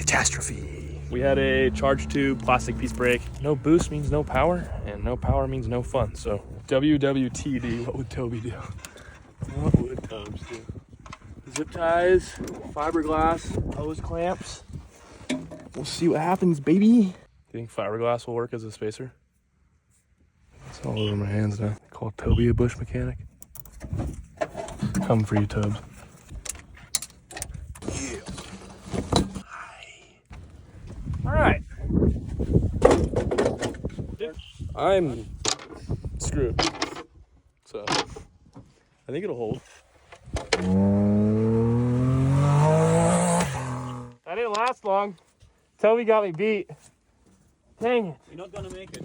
catastrophe. We had a charge tube plastic piece brake. No boost means no power, and no power means no fun. So WWTD, what would Toby do? What would Tubbs do? Zip ties, fiberglass, hose clamps. We'll see what happens, baby. Do you think fiberglass will work as a spacer? It's all over my hands now. Call Toby a bush mechanic. Come for you, Tubbs. Yeah. Hi. All right. I'm screwed. So I think it'll hold. That didn't last long. Toby got me beat. Dang it. You're not gonna make it.